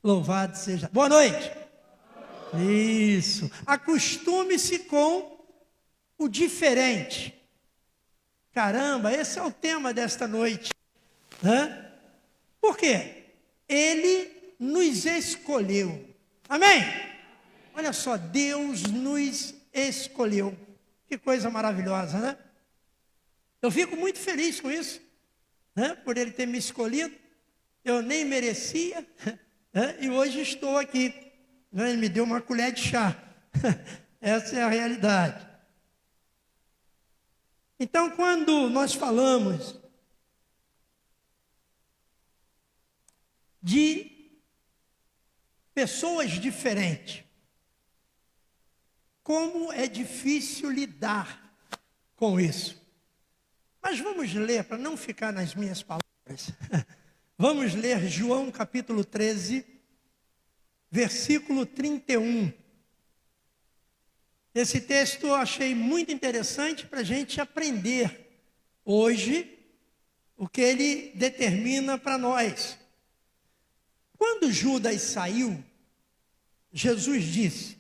Louvado seja. Boa noite. Isso. Acostume-se com o diferente. Caramba, esse é o tema desta noite. Né? Por quê? Ele nos escolheu. Amém? Olha só, Deus nos escolheu. Que coisa maravilhosa, né? Eu fico muito feliz com isso, né? Por Ele ter me escolhido. Eu nem merecia, né? E hoje estou aqui. Ele me deu uma colher de chá. Essa é a realidade. Então, quando nós falamos de pessoas diferentes, como é difícil lidar com isso. Mas vamos ler, para não ficar nas minhas palavras, vamos ler João capítulo 13, versículo 31. Esse texto eu achei muito interessante para a gente aprender hoje o que ele determina para nós. Quando Judas saiu, Jesus disse: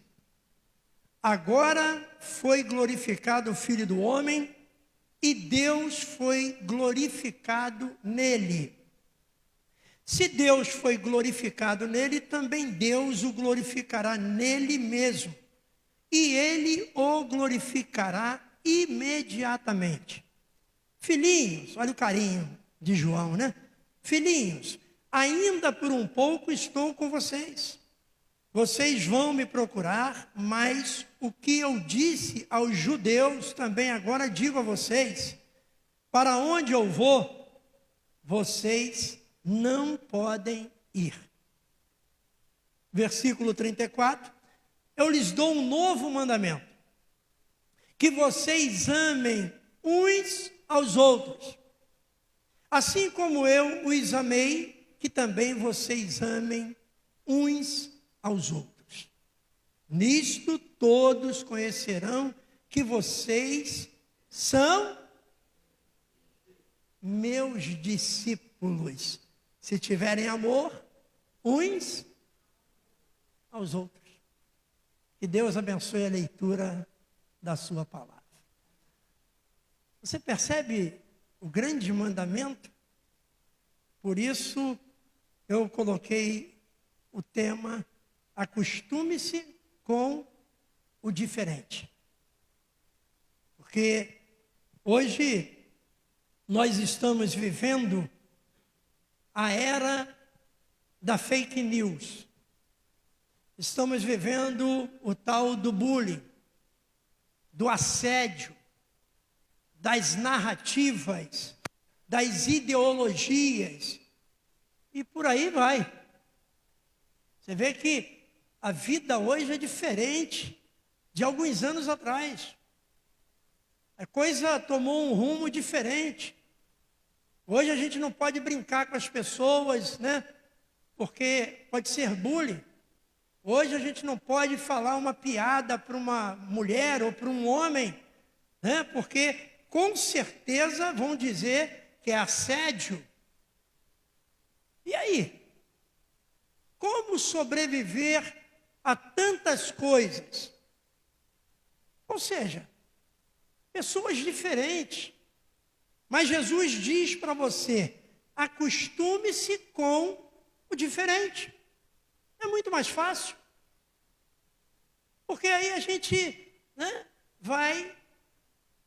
agora foi glorificado o Filho do Homem e Deus foi glorificado nele. Se Deus foi glorificado nele, também Deus o glorificará nele mesmo. E ele o glorificará imediatamente. Filhinhos, olha o carinho de João, né? Filhinhos, ainda por um pouco estou com vocês. Vocês vão me procurar, mas o que eu disse aos judeus também agora digo a vocês: para onde eu vou, vocês não podem ir. Versículo 34. Eu lhes dou um novo mandamento: que vocês amem uns aos outros. Assim como eu os amei, que também vocês amem uns aos outros. Nisto todos conhecerão que vocês são meus discípulos, se tiverem amor uns aos outros. Que Deus abençoe a leitura da sua palavra. Você percebe o grande mandamento? Por isso eu coloquei o tema: acostume-se com o diferente. Porque hoje nós estamos vivendo a era da fake news. Estamos vivendo o tal do bullying, do assédio, das narrativas, das ideologias, e por aí vai. Você vê que a vida hoje é diferente de alguns anos atrás. A coisa tomou um rumo diferente. Hoje a gente não pode brincar com as pessoas, né? Porque pode ser bullying. Hoje a gente não pode falar uma piada para uma mulher ou para um homem, né? Porque com certeza vão dizer que é assédio. E aí? Como sobreviver a tantas coisas? Ou seja, pessoas diferentes. Mas Jesus diz para você: acostume-se com o diferente. É muito mais fácil. Porque aí a gente, né, vai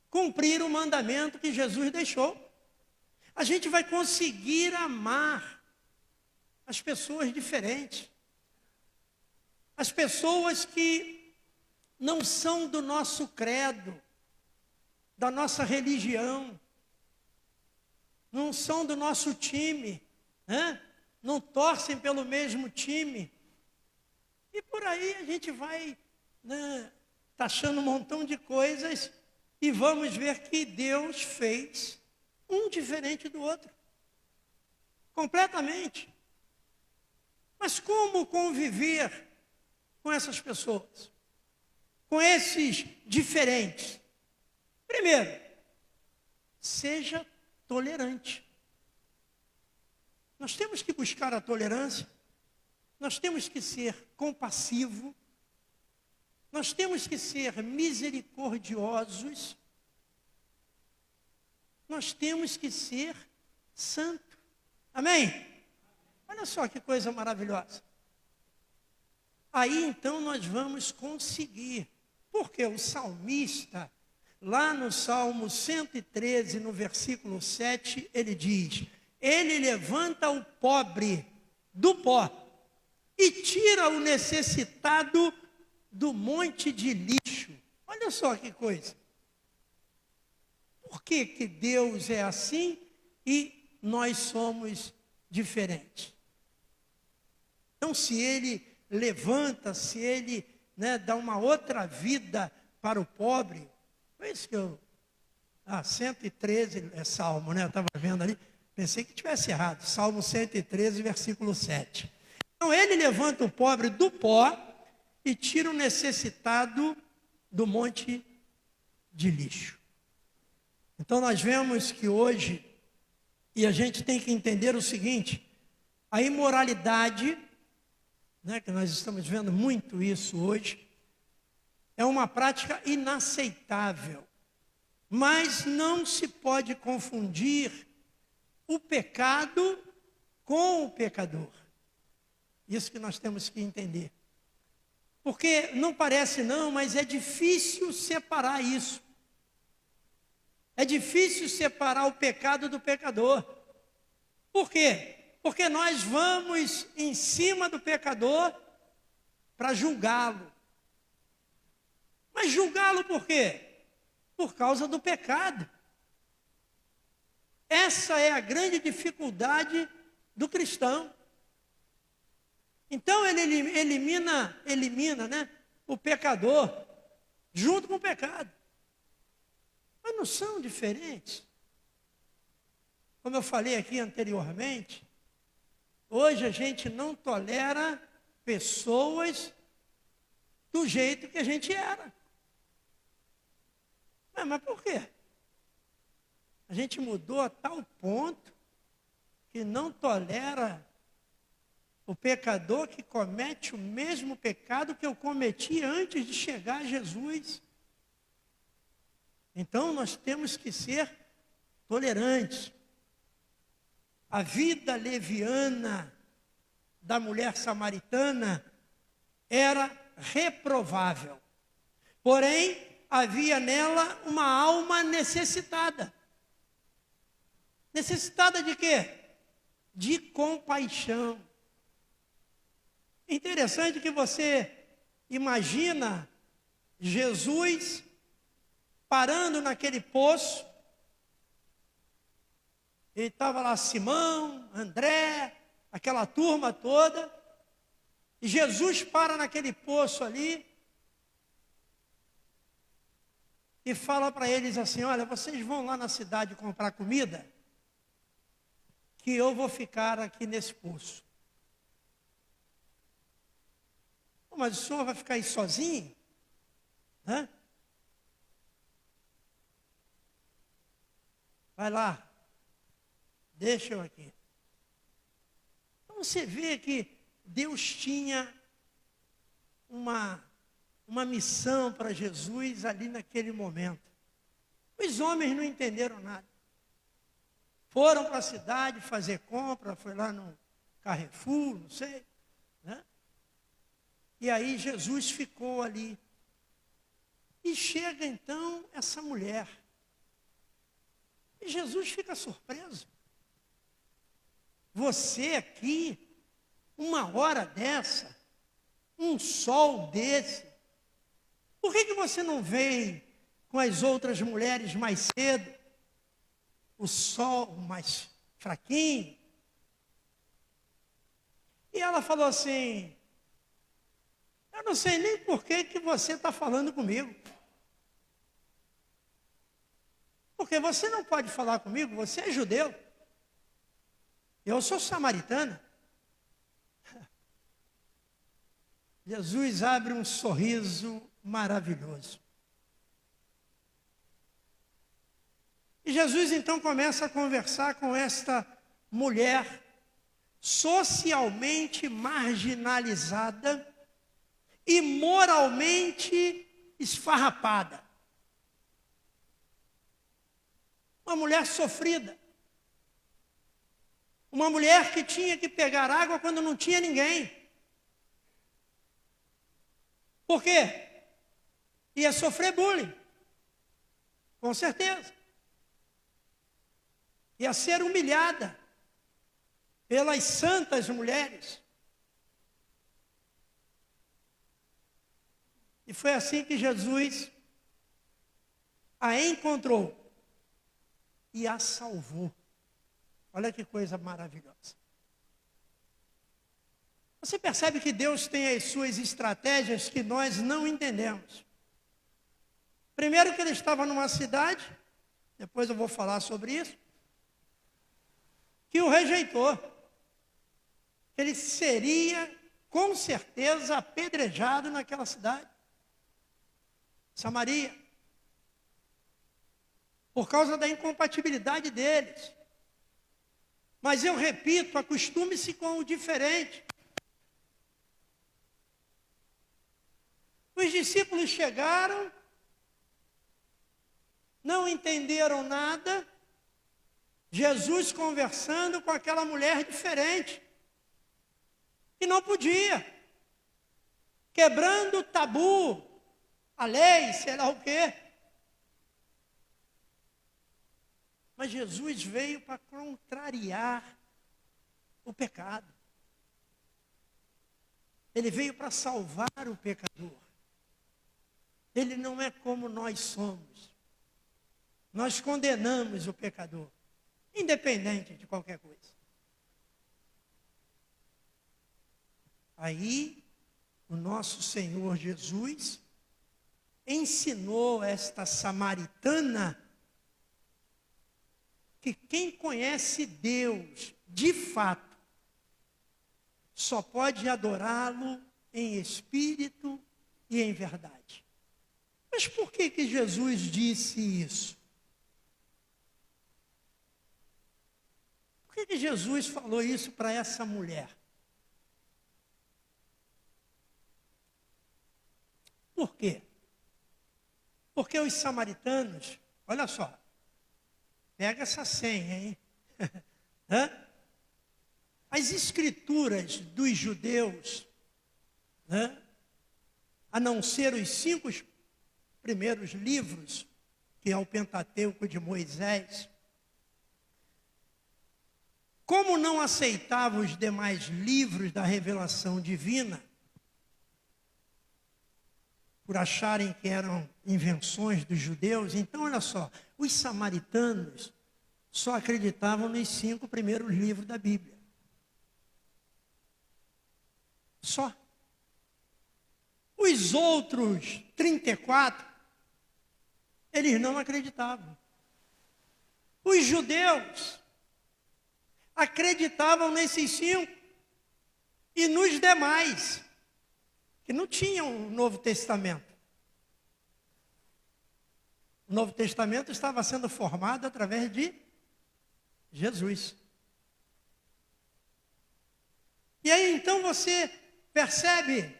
cumprir o mandamento que Jesus deixou. A gente vai conseguir amar as pessoas diferentes. As pessoas que não são do nosso credo, da nossa religião, não são do nosso time, né? Não torcem pelo mesmo time. E por aí a gente vai, né, taxando um montão de coisas e vamos ver que Deus fez um diferente do outro. Completamente. Mas como conviver com essas pessoas? Com esses diferentes? Primeiro, seja tolerante. Nós temos que buscar a tolerância. nós temos que ser compassivo, nós temos que ser misericordiosos, nós temos que ser santo. Amém? Olha só que coisa maravilhosa. Aí então nós vamos conseguir, porque o salmista, lá no Salmo 113, no versículo 7, ele diz: ele levanta o pobre do pó e tira o necessitado do monte de lixo. Olha só que coisa. Por que que Deus é assim e nós somos diferentes? Então, se ele levanta, se ele dá uma outra vida para o pobre, foi isso que eu... 113 é Salmo, eu estava vendo ali, pensei que tivesse errado, Salmo 113, versículo 7. Então, ele levanta o pobre do pó e tira o necessitado do monte de lixo. Então, nós vemos que hoje, e a gente tem que entender o seguinte, a imoralidade, que nós estamos vendo muito isso hoje, é uma prática inaceitável, mas não se pode confundir o pecado com o pecador. Isso que nós temos que entender. Porque não parece não, mas é difícil separar isso. É difícil separar o pecado do pecador. Por quê? Porque nós vamos em cima do pecador para julgá-lo. Mas julgá-lo por quê? Por causa do pecado. Essa é a grande dificuldade do cristão. Então ele elimina o pecador junto com o pecado. Mas não são diferentes. Como eu falei aqui anteriormente, hoje a gente não tolera pessoas do jeito que a gente era. Mas por quê? A gente mudou a tal ponto que não tolera o pecador que comete o mesmo pecado que eu cometi antes de chegar a Jesus. Então nós temos que ser tolerantes. A vida leviana da mulher samaritana era reprovável. Porém, havia nela uma alma necessitada. Necessitada de quê? De compaixão. Interessante que você imagina Jesus parando naquele poço. Ele estava lá Simão, André, aquela turma toda. E Jesus para naquele poço ali e fala para eles assim: olha, vocês vão lá na cidade comprar comida, que eu vou ficar aqui nesse poço. Mas o senhor vai ficar aí sozinho? Vai lá, deixa eu aqui. Então você vê que Deus tinha uma missão para Jesus ali naquele momento. Os homens não entenderam nada. Foram para a cidade fazer compra, foi lá no Carrefour, não sei, E aí Jesus ficou ali. E chega então essa mulher. E Jesus fica surpreso. Você aqui, uma hora dessa, um sol desse, por que você não vem com as outras mulheres mais cedo? O sol mais fraquinho. E ela falou assim: eu não sei nem por que você está falando comigo. Porque você não pode falar comigo, você é judeu. Eu sou samaritana. Jesus abre um sorriso maravilhoso. E Jesus então começa a conversar com esta mulher socialmente marginalizada e moralmente esfarrapada. Uma mulher sofrida. Uma mulher que tinha que pegar água quando não tinha ninguém. Por quê? Ia sofrer bullying. Com certeza. Ia ser humilhada pelas santas mulheres. E foi assim que Jesus a encontrou e a salvou. Olha que coisa maravilhosa. Você percebe que Deus tem as suas estratégias que nós não entendemos. Primeiro que ele estava numa cidade, depois eu vou falar sobre isso, que o rejeitou. Ele seria, com certeza, apedrejado naquela cidade. Samaria. Por causa da incompatibilidade deles. Mas eu repito, acostume-se com o diferente. Os discípulos chegaram, não entenderam nada, Jesus conversando com aquela mulher diferente, que não podia, quebrando o tabu, a lei, sei lá o quê. Mas Jesus veio para contrariar o pecado. Ele veio para salvar o pecador. Ele não é como nós somos. Nós condenamos o pecador, independente de qualquer coisa. Aí, o nosso Senhor Jesus ensinou esta samaritana que quem conhece Deus, de fato, só pode adorá-lo em espírito e em verdade. Mas por que Jesus disse isso? Por que Jesus falou isso para essa mulher? Por quê? Porque os samaritanos, olha só, pega essa senha, hein? As escrituras dos judeus, a não ser os 5 primeiros livros, que é o Pentateuco de Moisés, como não aceitava os demais livros da revelação divina, por acharem que eram invenções dos judeus, então olha só, os samaritanos só acreditavam nos 5 primeiros livros da Bíblia. Só. Os outros 34, eles não acreditavam. Os judeus acreditavam nesses 5 e nos demais, que não tinham o Novo Testamento. O Novo Testamento estava sendo formado através de Jesus. E aí então você percebe,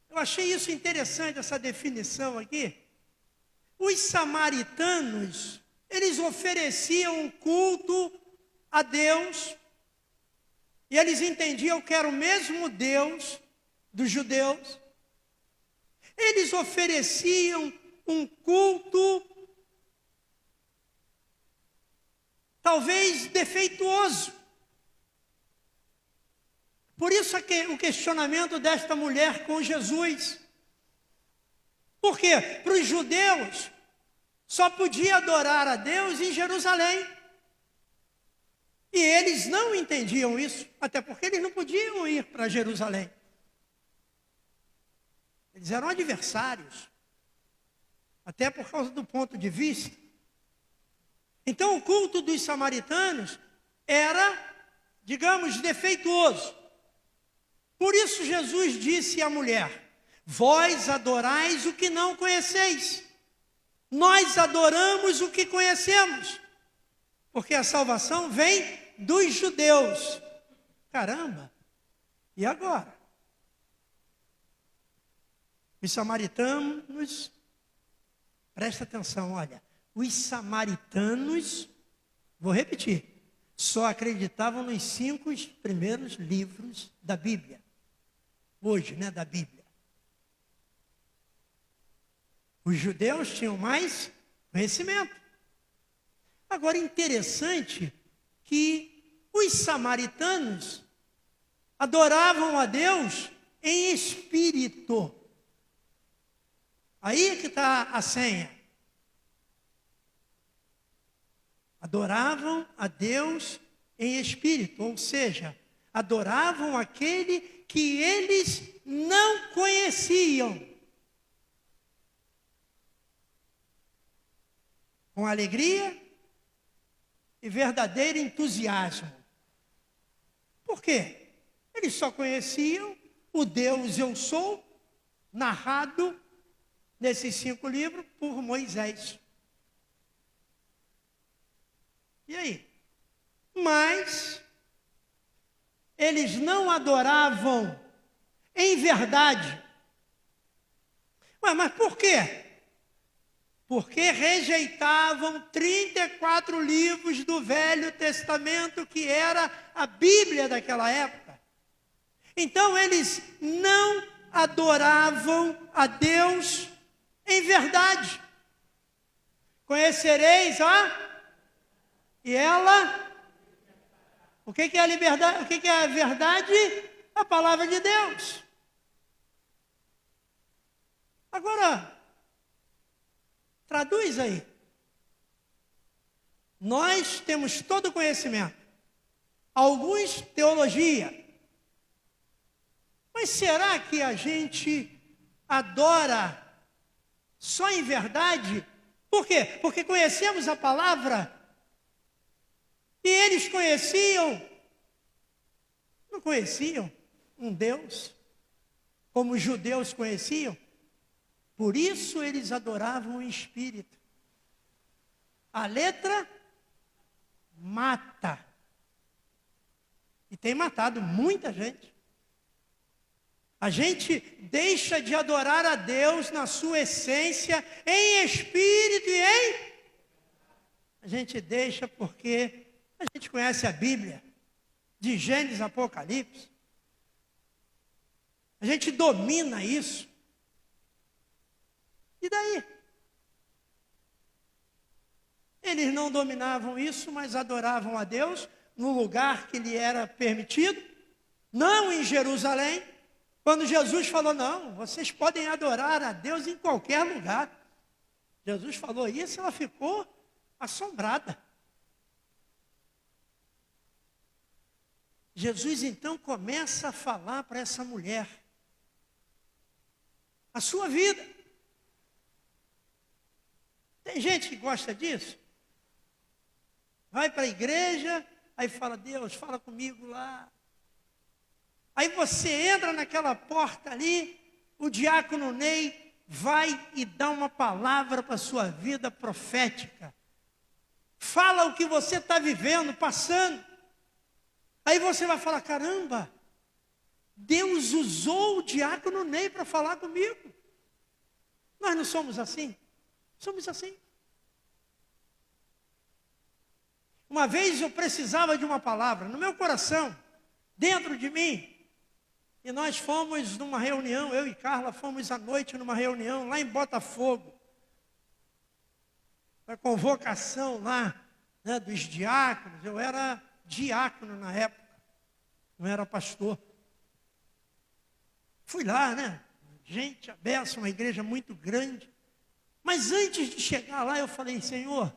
eu achei isso interessante, essa definição aqui. Os samaritanos, eles ofereciam um culto a Deus, e eles entendiam que era o mesmo Deus dos judeus. Eles ofereciam um culto talvez defeituoso. Por isso o questionamento desta mulher com Jesus. Por quê? Para os judeus, só podia adorar a Deus em Jerusalém. E eles não entendiam isso, até porque eles não podiam ir para Jerusalém. Eles eram adversários, até por causa do ponto de vista. Então o culto dos samaritanos era, digamos, defeituoso. Por isso Jesus disse à mulher: vós adorais o que não conheceis. Nós adoramos o que conhecemos, porque a salvação vem dos judeus. Caramba! E agora? Os samaritanos, presta atenção, olha. Os samaritanos, vou repetir, só acreditavam nos 5 primeiros livros da Bíblia. Hoje, da Bíblia. Os judeus tinham mais conhecimento. Agora, interessante que os samaritanos adoravam a Deus em espírito. Aí é que está a senha. Adoravam a Deus em espírito, ou seja, adoravam aquele que eles não conheciam. Com alegria e verdadeiro entusiasmo. Por quê? Eles só conheciam o Deus Eu Sou, narrado nesses 5 livros por Moisés. E aí? Mas eles não adoravam em verdade. Ué, mas por quê? Porque rejeitavam 34 livros do Velho Testamento, que era a Bíblia daquela época. Então eles não adoravam a Deus em verdade. Conhecereis e ela, o que é a liberdade? O que é a verdade? A palavra de Deus. Agora, traduz aí. Nós temos todo o conhecimento. Alguns, teologia. Mas será que a gente adora só em verdade? Por quê? Porque conhecemos a palavra e eles não conheciam um Deus como os judeus conheciam. Por isso eles adoravam em espírito. A letra mata. E tem matado muita gente. A gente deixa de adorar a Deus na sua essência, em espírito e a gente deixa porque a gente conhece a Bíblia, de Gênesis a Apocalipse. A gente domina isso. E daí? Eles não dominavam isso, mas adoravam a Deus no lugar que lhe era permitido, não em Jerusalém. Quando Jesus falou, não, vocês podem adorar a Deus em qualquer lugar. Jesus falou isso, ela ficou assombrada. Jesus então começa a falar para essa mulher a sua vida. Tem gente que gosta disso. Vai para a igreja, aí fala, Deus, fala comigo lá. Aí você entra naquela porta ali, o diácono Ney vai e dá uma palavra para a sua vida profética. Fala o que você está vivendo, passando. Aí você vai falar, caramba, Deus usou o diácono Ney para falar comigo. Nós não somos assim? Somos assim. Uma vez eu precisava de uma palavra no meu coração, dentro de mim. E nós fomos numa reunião, eu e Carla fomos à noite numa reunião lá em Botafogo. A convocação lá, dos diáconos. Eu era diácono na época, não era pastor. Fui lá, gente, a beça, uma igreja muito grande. Mas antes de chegar lá, eu falei, Senhor,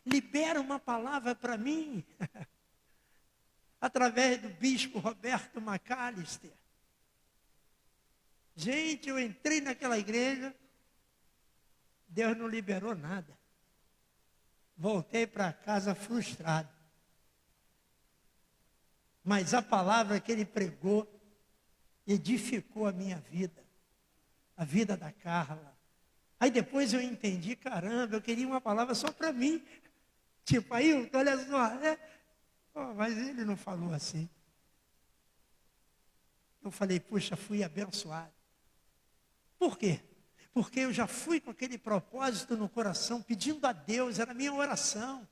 libera uma palavra para mim. Através do bispo Roberto Macalister. Gente, eu entrei naquela igreja, Deus não liberou nada. Voltei para casa frustrado. Mas a palavra que ele pregou edificou a minha vida, a vida da Carla. Aí depois eu entendi, caramba, eu queria uma palavra só para mim. Tipo, aí, olha só, Oh, mas ele não falou assim. Eu falei, puxa, fui abençoado. Por quê? Porque eu já fui com aquele propósito no coração, pedindo a Deus, era a minha oração.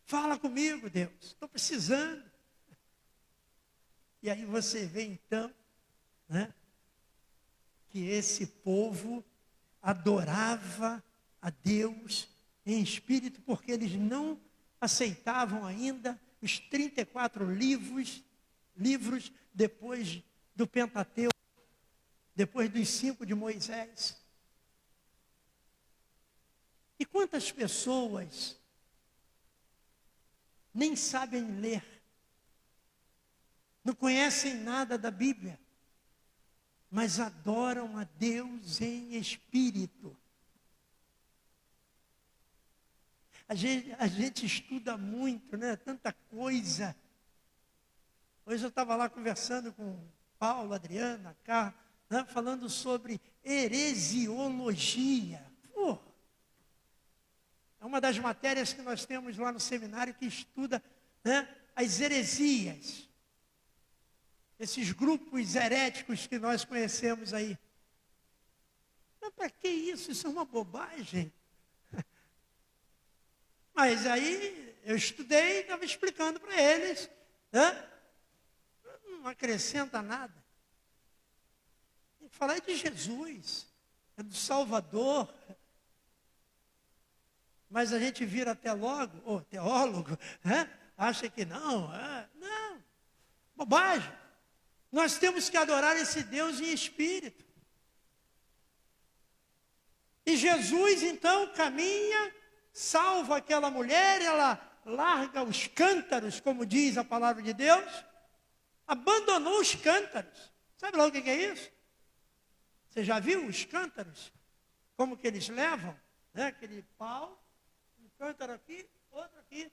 Fala comigo, Deus, estou precisando. E aí você vê então, né, que esse povo adorava a Deus em espírito, porque eles não aceitavam ainda os 34 livros depois do Pentateuco, depois dos 5 de Moisés. E quantas pessoas nem sabem ler, não conhecem nada da Bíblia, mas adoram a Deus em espírito. A gente estuda muito, né? Tanta coisa. Hoje eu estava lá conversando com Paulo, Adriana, cá, né? Falando sobre heresiologia. É uma das matérias que nós temos lá no seminário que estuda, né, as heresias. Esses grupos heréticos que nós conhecemos aí. Mas para que isso? Isso é uma bobagem. Mas aí eu estudei e estava explicando para eles, né? Não acrescenta nada. Tem que falar de Jesus, é do Salvador. Mas a gente vira teólogo, né? Acha que não, não, bobagem. Nós temos que adorar esse Deus em espírito. E Jesus então caminha, salva aquela mulher, ela larga os cântaros, como diz a palavra de Deus, abandonou os cântaros. Sabe lá o que é isso? Você já viu os cântaros? Como que eles levam? Né? Aquele pau, um cântaro aqui, outro aqui.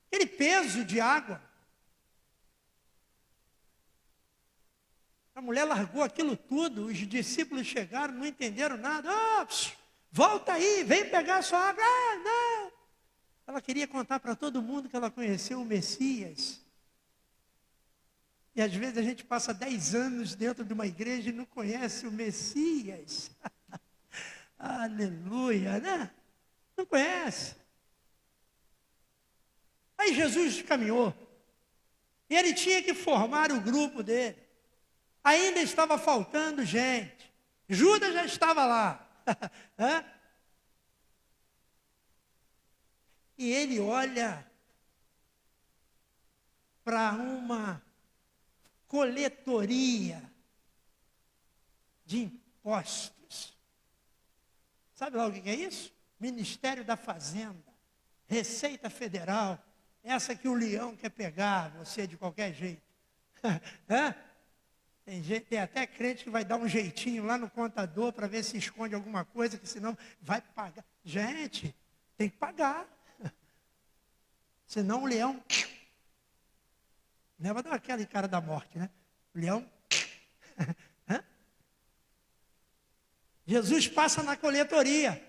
Aquele peso de água. A mulher largou aquilo tudo, os discípulos chegaram, não entenderam nada. Volta aí, vem pegar a sua água. Não. Ela queria contar para todo mundo que ela conheceu o Messias. E às vezes a gente passa 10 anos dentro de uma igreja e não conhece o Messias. Aleluia, né? Não conhece. Aí Jesus caminhou. E ele tinha que formar o grupo dele. Ainda estava faltando gente. Judas já estava lá. E ele olha para uma coletoria de impostos. Sabe lá o que é isso? Ministério da Fazenda, Receita Federal, essa que o leão quer pegar você de qualquer jeito. Tem até crente que vai dar um jeitinho lá no contador para ver se esconde alguma coisa, que senão vai pagar. Gente, tem que pagar. Senão o leão... Lembra daquele cara da morte, né? O leão... Jesus passa na coletoria.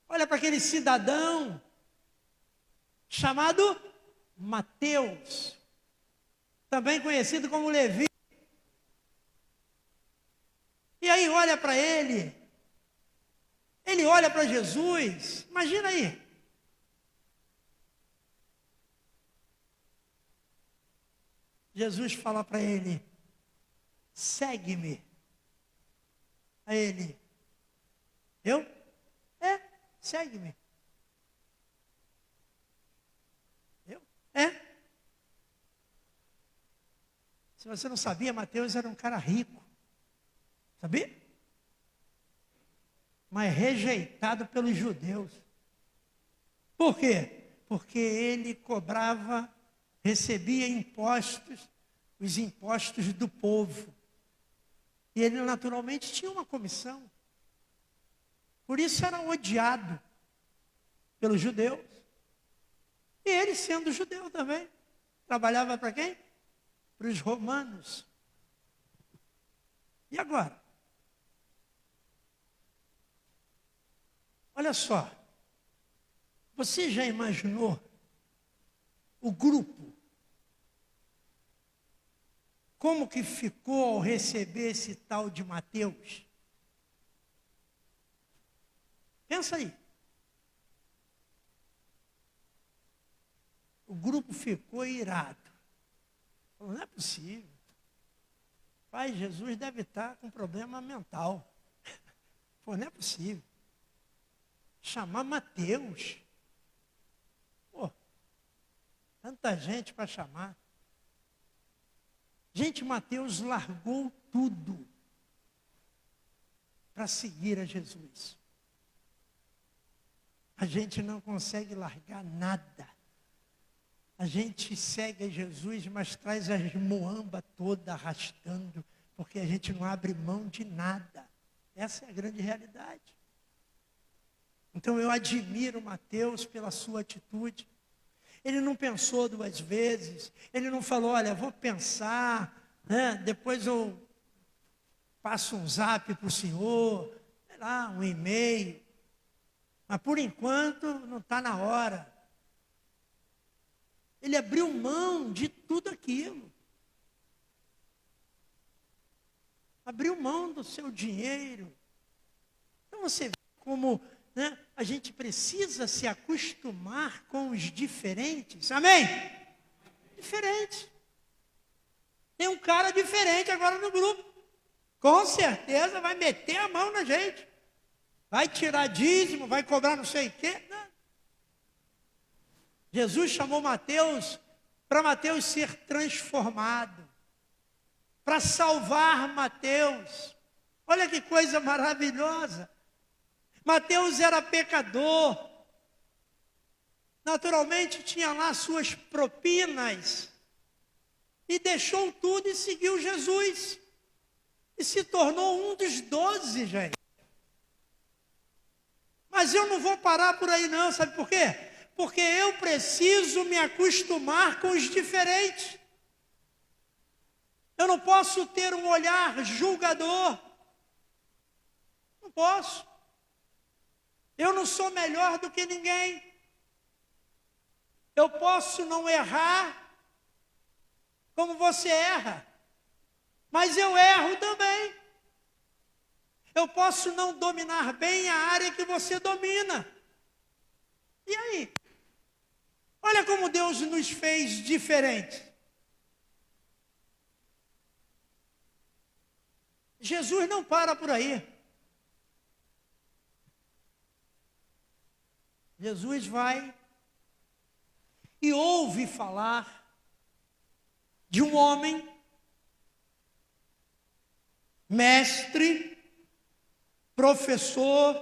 Olha para aquele cidadão chamado Mateus, também conhecido como Levi. E aí olha para ele olha para Jesus, imagina aí. Jesus fala para ele, segue-me. A ele, eu? Segue-me. Eu? Se você não sabia, Mateus era um cara rico. Sabia? Mas rejeitado pelos judeus. Por quê? Porque ele recebia impostos, os impostos do povo. E ele naturalmente tinha uma comissão. Por isso era odiado pelos judeus. E ele, sendo judeu também, trabalhava para quem? Para os romanos. E agora? Olha só. Você já imaginou o grupo, como que ficou ao receber esse tal de Mateus? Pensa aí. O grupo ficou irado. Falou, não é possível. Pai, Jesus deve estar com problema mental. Pô, não é possível. Chamar Mateus. Pô, tanta gente para chamar. Gente, Mateus largou tudo para seguir a Jesus. A gente não consegue largar nada. A gente segue a Jesus, mas traz as moambas todas arrastando, porque a gente não abre mão de nada. Essa é a grande realidade. Então eu admiro Mateus pela sua atitude. Ele não pensou duas vezes, ele não falou, olha, vou pensar, né? Depois eu passo um zap para o senhor, sei lá, um e-mail. Mas por enquanto não está na hora. Ele abriu mão de tudo aquilo. Abriu mão do seu dinheiro. Então você vê como, né, a gente precisa se acostumar com os diferentes. Amém? Diferente. Tem um cara diferente agora no grupo. Com certeza vai meter a mão na gente. Vai tirar dízimo, vai cobrar não sei o quê. Não. Jesus chamou Mateus para Mateus ser transformado, para salvar Mateus. Olha que coisa maravilhosa. Mateus era pecador. Naturalmente tinha lá suas propinas. E deixou tudo e seguiu Jesus. E se tornou um dos 12, gente. Mas eu não vou parar por aí não, sabe por quê? Porque eu preciso me acostumar com os diferentes. Eu não posso ter um olhar julgador. Não posso. Eu não sou melhor do que ninguém. Eu posso não errar como você erra. Mas eu erro também. Eu posso não dominar bem a área que você domina. E aí? Olha como Deus nos fez diferentes. Jesus não para por aí. Jesus vai e ouve falar de um homem, mestre, professor,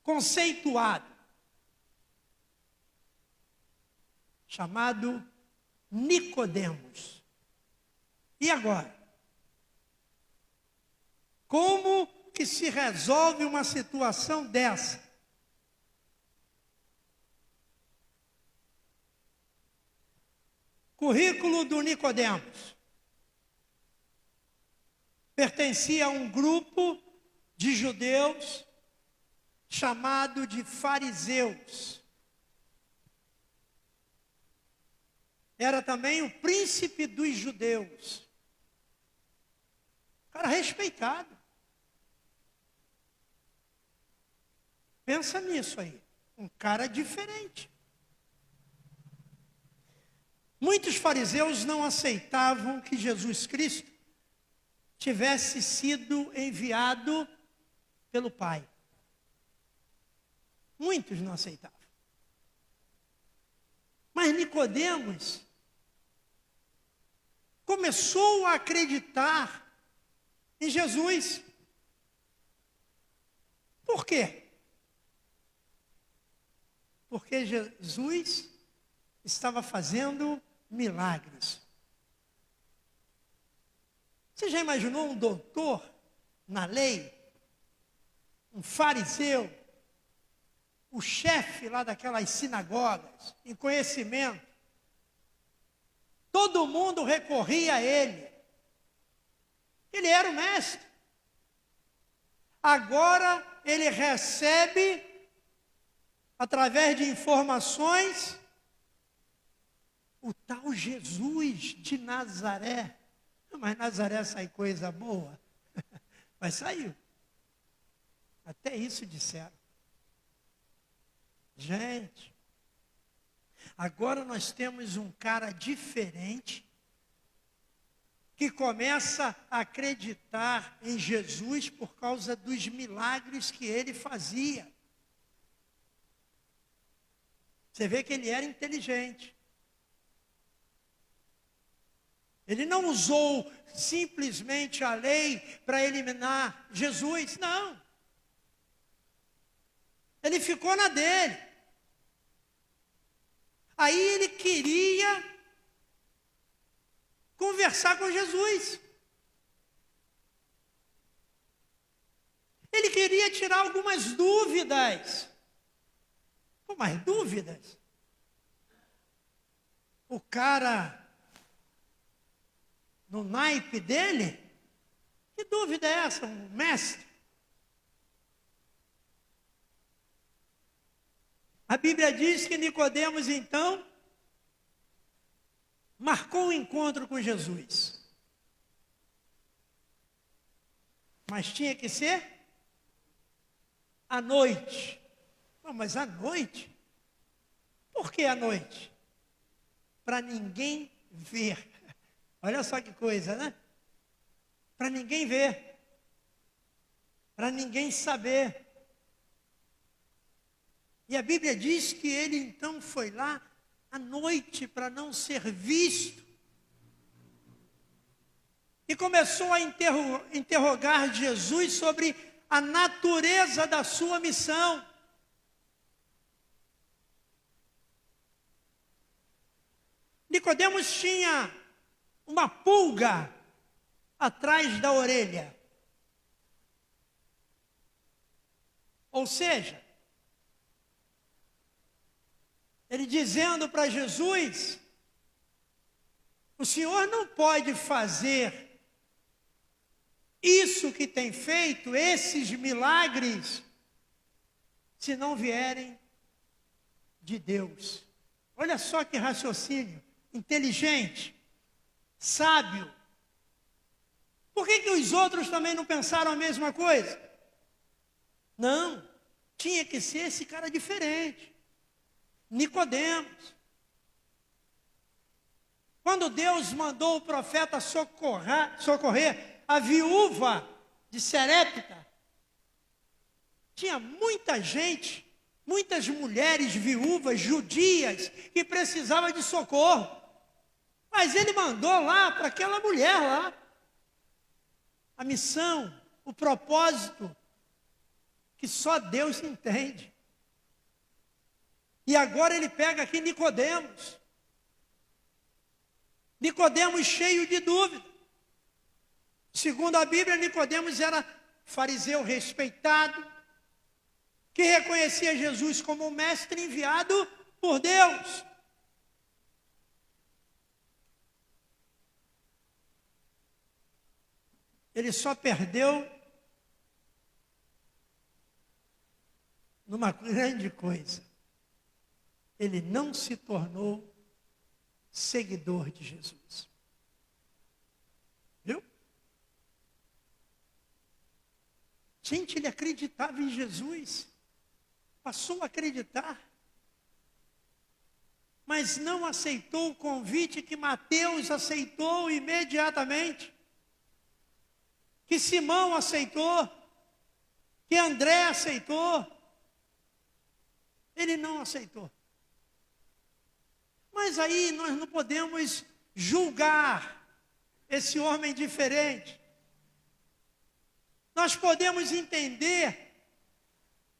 conceituado, chamado Nicodemos. E agora? Como que se resolve uma situação dessa? Currículo do Nicodemos. Pertencia a um grupo de judeus chamado de fariseus. Era também o príncipe dos judeus. Cara respeitado. Pensa nisso aí. Um cara diferente. Muitos fariseus não aceitavam que Jesus Cristo tivesse sido enviado pelo Pai. Muitos não aceitavam. Mas Nicodemos começou a acreditar em Jesus. Por quê? Porque Jesus estava fazendo milagres. Você já imaginou um doutor na lei? Um fariseu? O chefe lá daquelas sinagogas, em conhecimento? Todo mundo recorria a ele. Ele era o mestre. Agora ele recebe através de informações, o tal Jesus de Nazaré. Mas Nazaré sai coisa boa. Mas saiu. Até isso disseram. Gente, agora nós temos um cara diferente que começa a acreditar em Jesus por causa dos milagres que ele fazia. Você vê que ele era inteligente. Ele não usou simplesmente a lei para eliminar Jesus, não. Ele ficou na dele. Aí ele queria conversar com Jesus. Ele queria tirar algumas dúvidas. Pô, mas dúvidas? O cara, no naipe dele, que dúvida é essa, um mestre? A Bíblia diz que Nicodemos, então, marcou um encontro com Jesus. Mas tinha que ser à noite. Não, mas à noite? Por que à noite? Para ninguém ver. Olha só que coisa, né? Para ninguém ver. Para ninguém saber. E a Bíblia diz que ele então foi lá à noite para não ser visto. E começou a interrogar Jesus sobre a natureza da sua missão. Nicodemos tinha uma pulga atrás da orelha. Ou seja, ele dizendo para Jesus, o Senhor não pode fazer isso que tem feito, esses milagres, se não vierem de Deus. Olha só que raciocínio inteligente, sábio. Por que os outros também não pensaram a mesma coisa? Não, tinha que ser esse cara diferente. Nicodemos. Quando Deus mandou o profeta socorrer a viúva de Serepta, tinha muita gente, muitas mulheres viúvas, judias, que precisavam de socorro. Mas ele mandou lá para aquela mulher lá. A missão, o propósito, que só Deus entende. E agora ele pega aqui Nicodemos. Nicodemos cheio de dúvida. Segundo a Bíblia, Nicodemos era fariseu respeitado, que reconhecia Jesus como um mestre enviado por Deus. Ele só perdeu numa grande coisa. Ele não se tornou seguidor de Jesus. Viu? Gente, ele acreditava em Jesus. Passou a acreditar. Mas não aceitou o convite que Mateus aceitou imediatamente. Que Simão aceitou. Que André aceitou. Ele não aceitou. Mas aí nós não podemos julgar esse homem diferente. Nós podemos entender,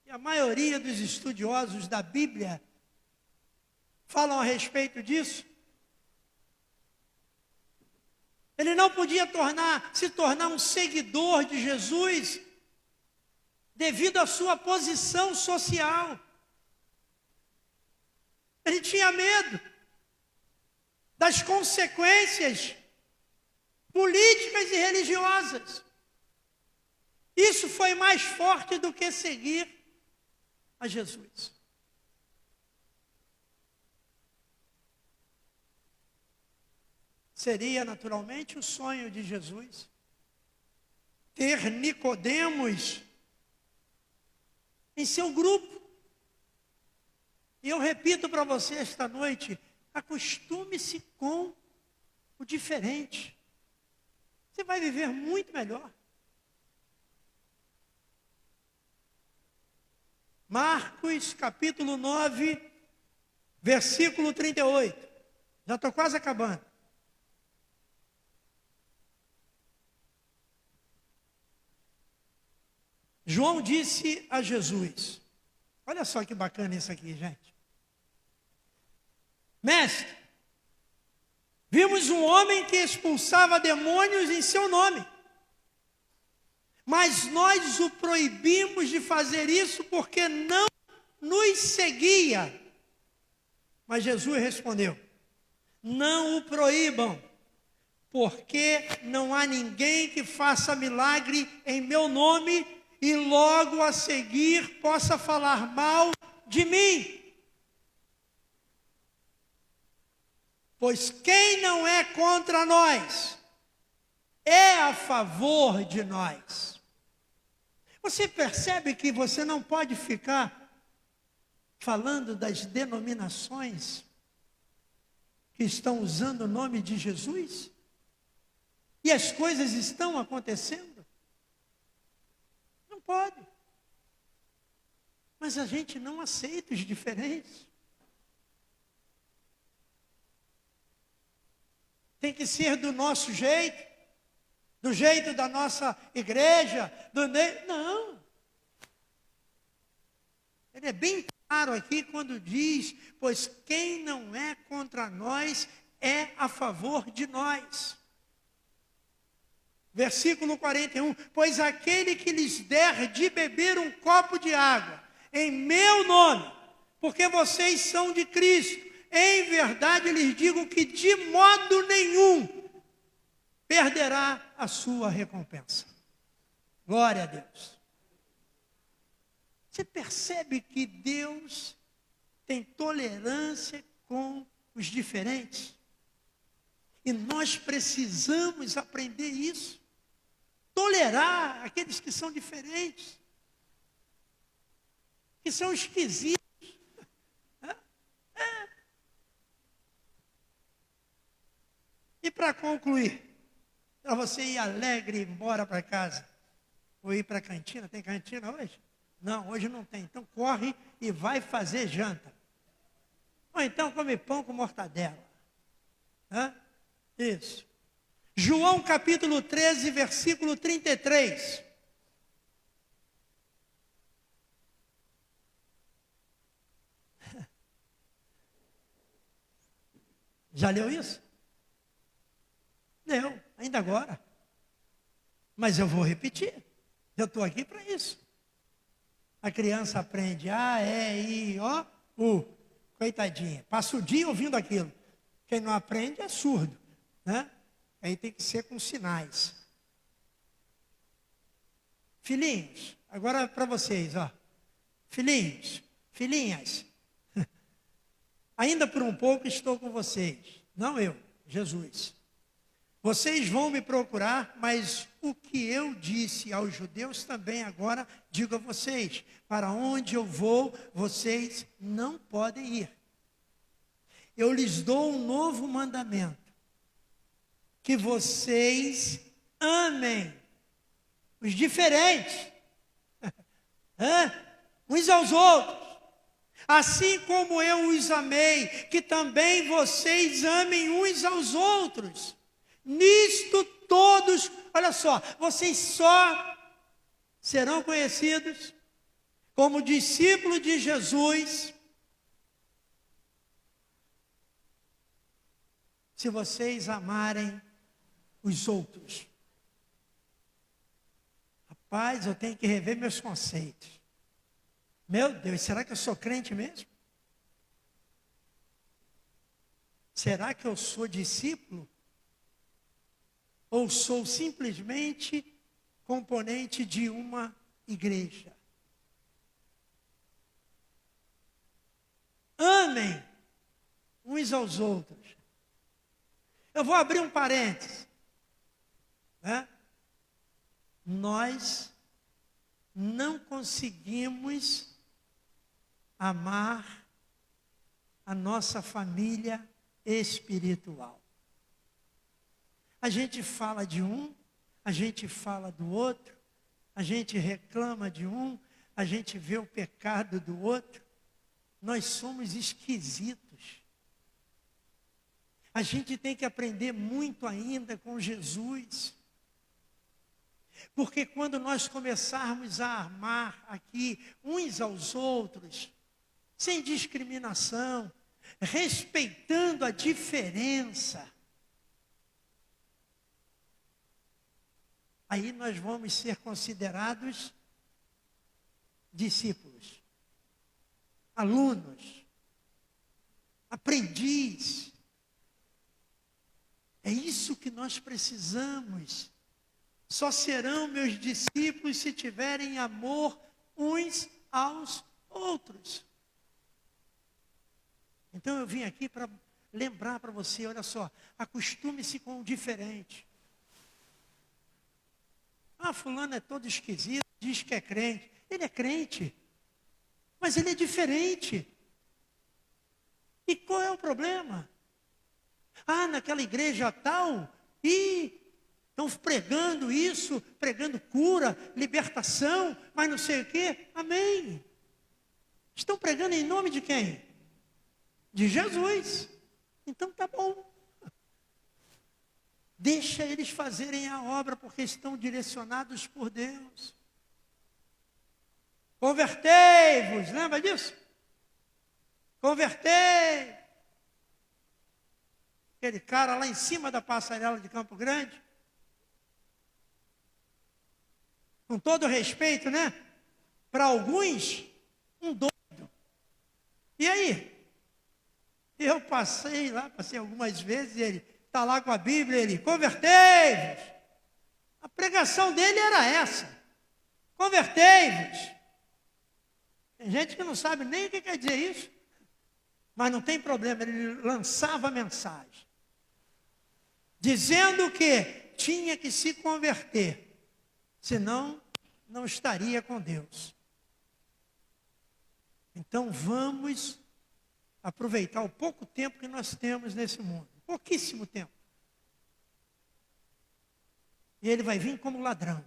e a maioria dos estudiosos da Bíblia falam a respeito disso. Ele não podia se tornar um seguidor de Jesus devido à sua posição social. Ele tinha medo das consequências políticas e religiosas. Isso foi mais forte do que seguir a Jesus. seria naturalmente o sonho de Jesus. Ter Nicodemos em seu grupo. E eu repito para você esta noite, acostume-se com o diferente. Você vai viver muito melhor. Marcos capítulo 9, versículo 38. Já estou quase acabando. João disse a Jesus, olha só que bacana isso aqui, gente. Mestre, vimos um homem que expulsava demônios em seu nome, mas nós o proibimos de fazer isso porque não nos seguia. Mas Jesus respondeu, não o proíbam, porque não há ninguém que faça milagre em meu nome e logo a seguir possa falar mal de mim. Pois quem não é contra nós, é a favor de nós. Você percebe que você não pode ficar falando das denominações que estão usando o nome de Jesus? E as coisas estão acontecendo? Não pode. Mas a gente não aceita os diferentes. Tem que ser do nosso jeito, do jeito da nossa igreja, não. Ele é bem claro aqui quando diz, pois quem não é contra nós é a favor de nós. Versículo 41, pois aquele que lhes der de beber um copo de água, em meu nome, porque vocês são de Cristo, em verdade lhes digo que de modo nenhum perderá a sua recompensa. Glória a Deus. Você percebe que Deus tem tolerância com os diferentes? E nós precisamos aprender isso. Tolerar aqueles que são diferentes, que são esquisitos. E para concluir, para você ir alegre embora para casa, ou ir para a cantina, tem cantina hoje? Não, hoje não tem. Então corre e vai fazer janta. Ou então come pão com mortadela. Isso. João capítulo 13, versículo 33. Já leu isso? Leu, ainda agora. Mas eu vou repetir. Eu estou aqui para isso. A criança aprende A, E, I, O, U. Coitadinha. Passa o dia ouvindo aquilo. Quem não aprende é surdo, né? Aí tem que ser com sinais. Filhinhos, agora para vocês, ó. Filhinhos, filhinhas. Ainda por um pouco estou com vocês. Não eu, Jesus. Vocês vão me procurar, mas o que eu disse aos judeus também agora digo a vocês. Para onde eu vou, vocês não podem ir. Eu lhes dou um novo mandamento. Que vocês amem os diferentes, uns aos outros, assim como eu os amei, que também vocês amem uns aos outros. Nisto todos, olha só, vocês só serão conhecidos como discípulos de Jesus se vocês amarem os outros. Rapaz, eu tenho que rever meus conceitos. Meu Deus, será que eu sou crente mesmo? Será que eu sou discípulo? Ou sou simplesmente componente de uma igreja? Amem uns aos outros. Eu vou abrir um parênteses, né? Nós não conseguimos amar a nossa família espiritual. A gente fala de um, a gente fala do outro, a gente reclama de um, a gente vê o pecado do outro. Nós somos esquisitos. A gente tem que aprender muito ainda com Jesus. Porque quando nós começarmos a amar aqui uns aos outros, sem discriminação, respeitando a diferença, aí nós vamos ser considerados discípulos, alunos, aprendiz. É isso que nós precisamos. Só serão meus discípulos se tiverem amor uns aos outros. Então eu vim aqui para lembrar para você, olha só, acostume-se com o diferente. Ah, fulano é todo esquisito, diz que é crente. Ele é crente, mas ele é diferente. E qual é o problema? Ah, naquela igreja tal, estão pregando isso, pregando cura, libertação, mas não sei o quê. Amém. Estão pregando em nome de quem? De Jesus. Então tá bom. Deixa eles fazerem a obra, porque estão direcionados por Deus. Convertei-vos, lembra disso? Convertei. Aquele cara lá em cima da passarela de Campo Grande. Com todo respeito, né? Para alguns, um doido. E aí? Eu passei algumas vezes, e ele está lá com a Bíblia, ele, convertei-vos. A pregação dele era essa. Convertei-vos. Tem gente que não sabe nem o que quer dizer isso. Mas não tem problema, ele lançava a mensagem. Dizendo que tinha que se converter. Senão, não estaria com Deus. Então vamos aproveitar o pouco tempo que nós temos nesse mundo. Pouquíssimo tempo. E ele vai vir como ladrão.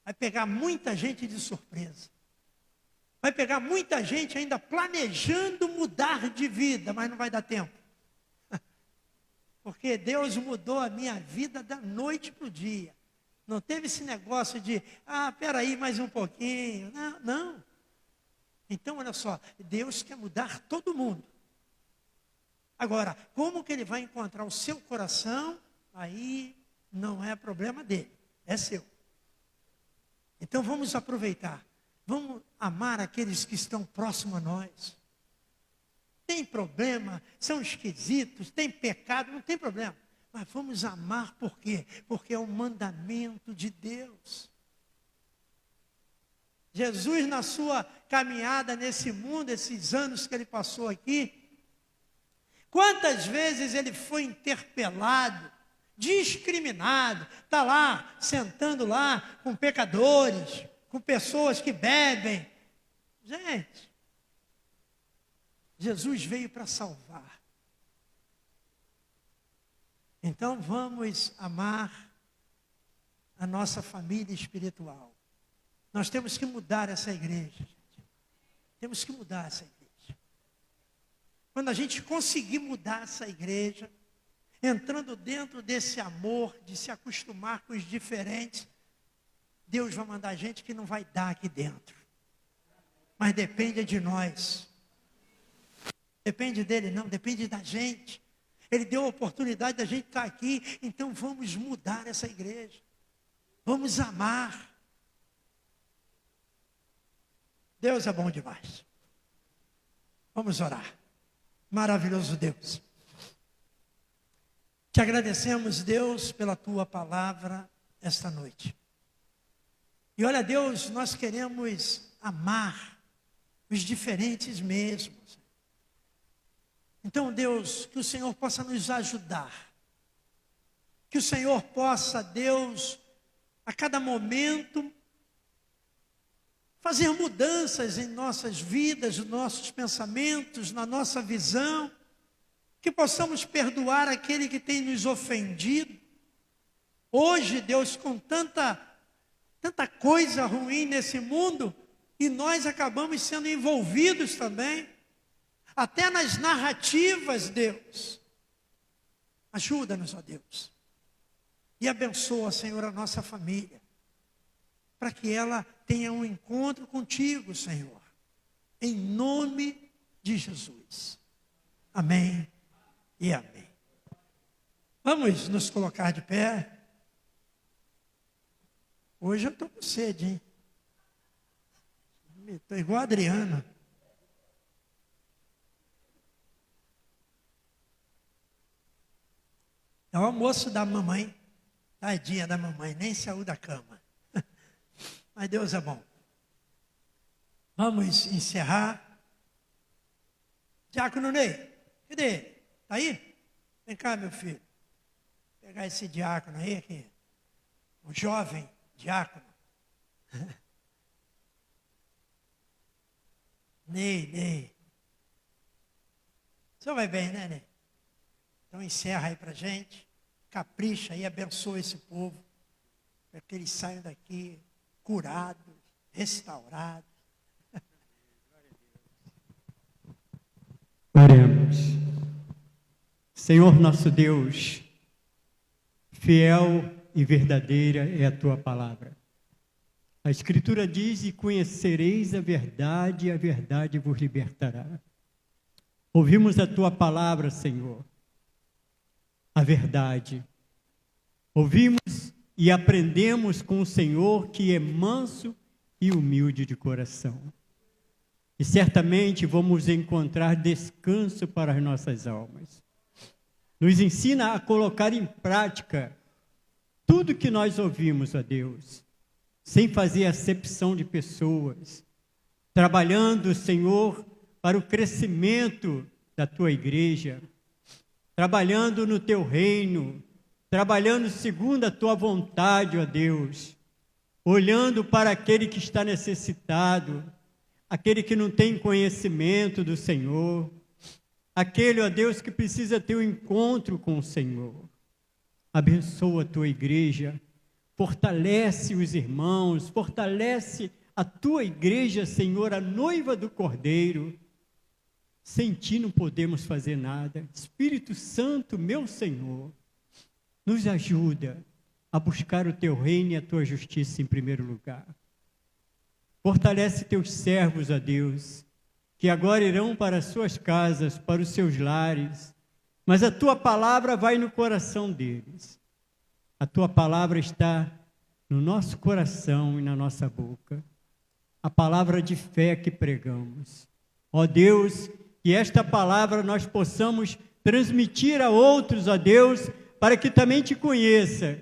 Vai pegar muita gente de surpresa. Vai pegar muita gente ainda planejando mudar de vida, mas não vai dar tempo. Porque Deus mudou a minha vida da noite para o dia. Não teve esse negócio de, peraí, mais um pouquinho. Não, não. Então, olha só, Deus quer mudar todo mundo. Agora, como que ele vai encontrar o seu coração? Aí não é problema dele, é seu. Então vamos aproveitar. Vamos amar aqueles que estão próximos a nós. Tem problema, são esquisitos, tem pecado, não tem problema. Mas vamos amar por quê? Porque é um mandamento de Deus. Jesus, na sua caminhada nesse mundo, esses anos que ele passou aqui, quantas vezes ele foi interpelado, discriminado, está lá, sentando lá com pecadores, com pessoas que bebem. Gente, Jesus veio para salvar. Então vamos amar a nossa família espiritual. Nós temos que mudar essa igreja. Gente. Temos que mudar essa igreja. Quando a gente conseguir mudar essa igreja, entrando dentro desse amor, de se acostumar com os diferentes, Deus vai mandar gente que não vai dar aqui dentro. Mas depende de nós. Depende dele não, depende da gente. Ele deu a oportunidade da gente estar aqui, então vamos mudar essa igreja. Vamos amar. Deus é bom demais. Vamos orar. Maravilhoso Deus. Te agradecemos, Deus, pela tua palavra esta noite. E olha, Deus, nós queremos amar os diferentes mesmos. Então, Deus, que o Senhor possa nos ajudar. Que o Senhor possa, Deus, a cada momento, fazer mudanças em nossas vidas, nos nossos pensamentos, na nossa visão. Que possamos perdoar aquele que tem nos ofendido. Hoje, Deus, com tanta coisa ruim nesse mundo, e nós acabamos sendo envolvidos também, até nas narrativas, Deus. Ajuda-nos, ó Deus. E abençoa, Senhor, a nossa família, para que ela tenha um encontro contigo, Senhor. Em nome de Jesus. Amém e amém. Vamos nos colocar de pé. Hoje eu estou com sede, hein? Estou igual a Adriana. É o almoço da mamãe. Tadinha da mamãe, nem saiu da cama. Mas Deus é bom. Vamos encerrar. Diácono Ney, cadê ele? Está aí? Vem cá, meu filho. Vou pegar esse diácono aí, aqui. Um jovem diácono. Ney. O senhor vai bem, né, Ney? Então encerra aí pra gente. Capricha aí, abençoa esse povo. Para que eles saiam daqui curados, restaurados. Oremos. Senhor nosso Deus, fiel e verdadeira é a tua palavra. A Escritura diz: e conhecereis a verdade vos libertará. Ouvimos a tua palavra, Senhor, a verdade. Ouvimos e aprendemos com o Senhor, que é manso e humilde de coração. E certamente vamos encontrar descanso para as nossas almas. Nos ensina a colocar em prática tudo que nós ouvimos, ó Deus, sem fazer acepção de pessoas, trabalhando, Senhor, para o crescimento da tua igreja, trabalhando no teu reino, trabalhando segundo a tua vontade, ó Deus, olhando para aquele que está necessitado, aquele que não tem conhecimento do Senhor, aquele, ó Deus, que precisa ter um encontro com o Senhor. Abençoa a tua igreja, fortalece os irmãos, fortalece a tua igreja, Senhor, a noiva do Cordeiro. Sem ti não podemos fazer nada. Espírito Santo, meu Senhor, nos ajuda a buscar o teu reino e a tua justiça em primeiro lugar. Fortalece teus servos, ó Deus, que agora irão para as suas casas, para os seus lares, mas a tua palavra vai no coração deles. A tua palavra está no nosso coração e na nossa boca. A palavra de fé que pregamos. Ó Deus, que esta palavra nós possamos transmitir a outros, ó Deus, para que também te conheça,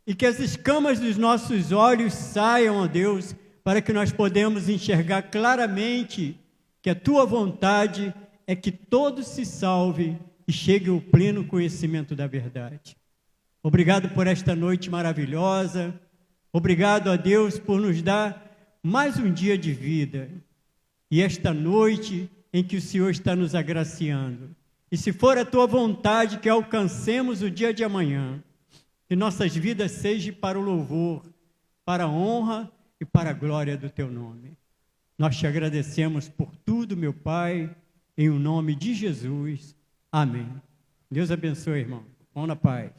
e que as escamas dos nossos olhos saiam, ó Deus, para que nós podemos enxergar claramente que a tua vontade é que todos se salvem e cheguem ao pleno conhecimento da verdade. Obrigado por esta noite maravilhosa. Obrigado a Deus por nos dar mais um dia de vida. E esta noite em que o Senhor está nos agraciando. E se for a tua vontade que alcancemos o dia de amanhã, que nossas vidas sejam para o louvor, para a honra e para a glória do teu nome. Nós te agradecemos por tudo, meu Pai, em o nome de Jesus. Amém. Deus abençoe, irmão. Vão na paz.